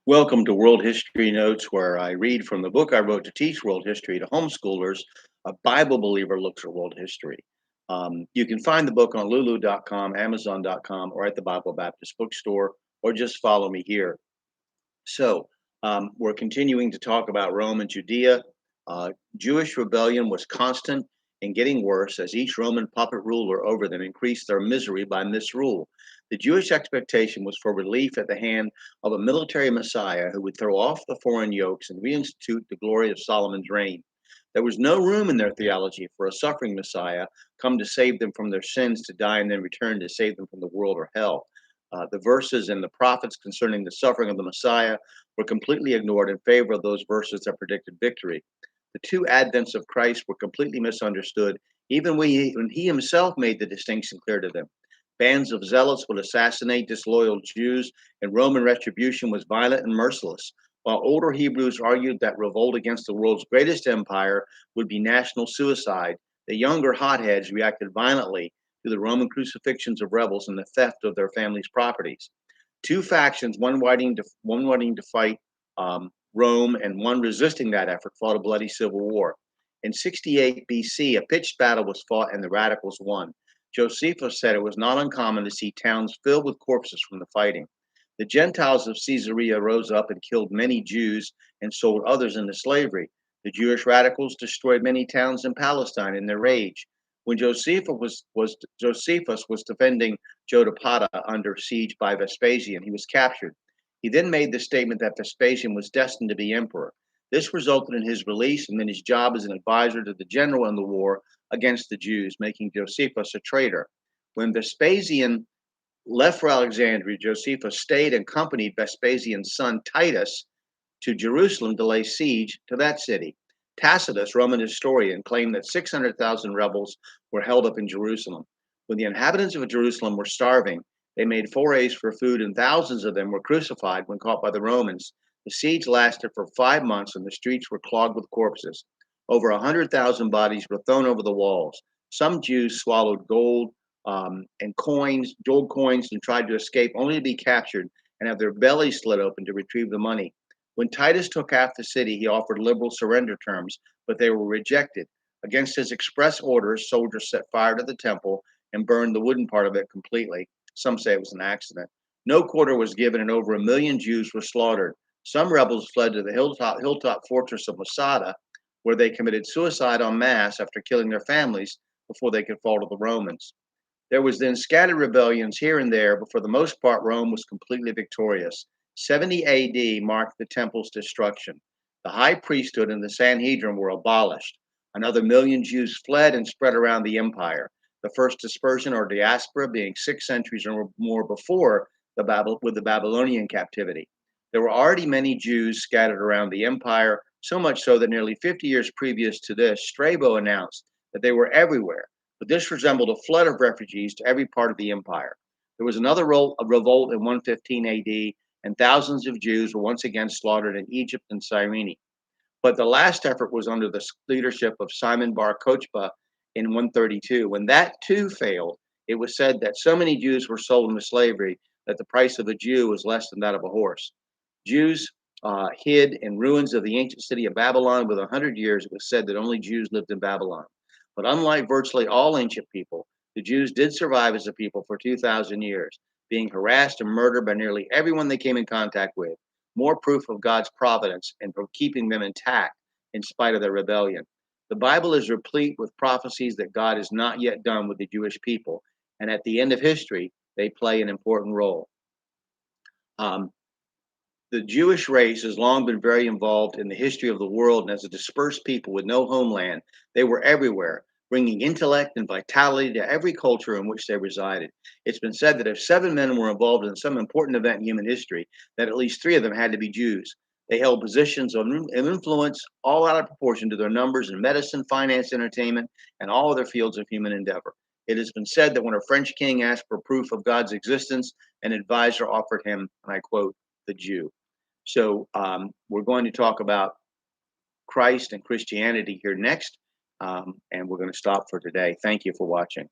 Welcome to World History Notes, where I read from the book I wrote to teach world history to homeschoolers. A Bible believer looks at world history. You can find the book on lulu.com, amazon.com, or at the Bible Baptist bookstore, or just follow me here. We're continuing to talk about Rome and Judea. Jewish rebellion was constant and getting worse as each Roman puppet ruler over them increased their misery by misrule. The Jewish expectation was for relief at the hand of a military Messiah who would throw off the foreign yokes and reinstitute the glory of Solomon's reign. There was no room in their theology for a suffering Messiah come to save them from their sins, to die, and then return to save them from the world or hell. The verses in the prophets concerning the suffering of the Messiah were completely ignored in favor of those verses that predicted victory. The two advents of Christ were completely misunderstood, even when he himself made the distinction clear to them. Bands of zealots would assassinate disloyal Jews, and Roman retribution was violent and merciless. While older Hebrews argued that revolt against the world's greatest empire would be national suicide, the younger hotheads reacted violently to the Roman crucifixions of rebels and the theft of their families' properties. Two factions, one wanting to fight Rome and one resisting that effort, fought a bloody civil war. In 68 BC, a pitched battle was fought and the radicals won. Josephus said it was not uncommon to see towns filled with corpses from the fighting. The Gentiles of Caesarea rose up and killed many Jews and sold others into slavery. The Jewish radicals destroyed many towns in Palestine in their rage. When Josephus was defending Jodapata under siege by Vespasian, he was captured. He then made the statement that Vespasian was destined to be emperor. This resulted in his release and then his job as an advisor to the general in the war against the Jews, making Josephus a traitor. When Vespasian left for Alexandria, Josephus stayed and accompanied Vespasian's son Titus to Jerusalem to lay siege to that city. Tacitus, Roman historian, claimed that 600,000 rebels were held up in Jerusalem. When the inhabitants of Jerusalem were starving, they made forays for food, and thousands of them were crucified when caught by the Romans. The siege lasted for 5 months, and the streets were clogged with corpses. Over 100,000 bodies were thrown over the walls. Some Jews swallowed gold coins, and tried to escape, only to be captured and have their bellies slit open to retrieve the money. When Titus took half the city, he offered liberal surrender terms, but they were rejected. Against his express orders, soldiers set fire to the temple and burned the wooden part of it completely. Some say it was an accident. No quarter was given, and over 1 million Jews were slaughtered. Some rebels fled to the hilltop fortress of Masada, where they committed suicide en masse after killing their families before they could fall to the Romans. There was then scattered rebellions here and there, but for the most part, Rome was completely victorious. 70 AD marked the temple's destruction. The high priesthood and the Sanhedrin were abolished. Another 1 million Jews fled and spread around the empire. The first dispersion or diaspora being 6 centuries or more before with the Babylonian captivity. There were already many Jews scattered around the empire, so much so that nearly 50 years previous to this, Strabo announced that they were everywhere. But this resembled a flood of refugees to every part of the empire. There was another revolt in 115 AD, and thousands of Jews were once again slaughtered in Egypt and Cyrene. But the last effort was under the leadership of Simon Bar Kokhba in 132. When that too failed, it was said that so many Jews were sold into slavery that the price of a Jew was less than that of a horse. Jews hid in ruins of the ancient city of Babylon. Within 100 years, it was said that only Jews lived in Babylon. But unlike virtually all ancient people, the Jews did survive as a people for 2,000 years, being harassed and murdered by nearly everyone they came in contact with. More proof of God's providence and for keeping them intact in spite of their rebellion. The Bible is replete with prophecies that God is not yet done with the Jewish people, and at the end of history, they play an important role. Um, the Jewish race has long been very involved in the history of the world, and as a dispersed people with no homeland, they were everywhere, bringing intellect and vitality to every culture in which they resided. It's been said that if 7 men were involved in some important event in human history, that at least 3 of them had to be Jews. They held positions of influence all out of proportion to their numbers in medicine, finance, entertainment, and all other fields of human endeavor. It has been said that when a French king asked for proof of God's existence, an advisor offered him, and I quote, the Jew. We're going to talk about Christ and Christianity here next, and we're going to stop for today. Thank you for watching.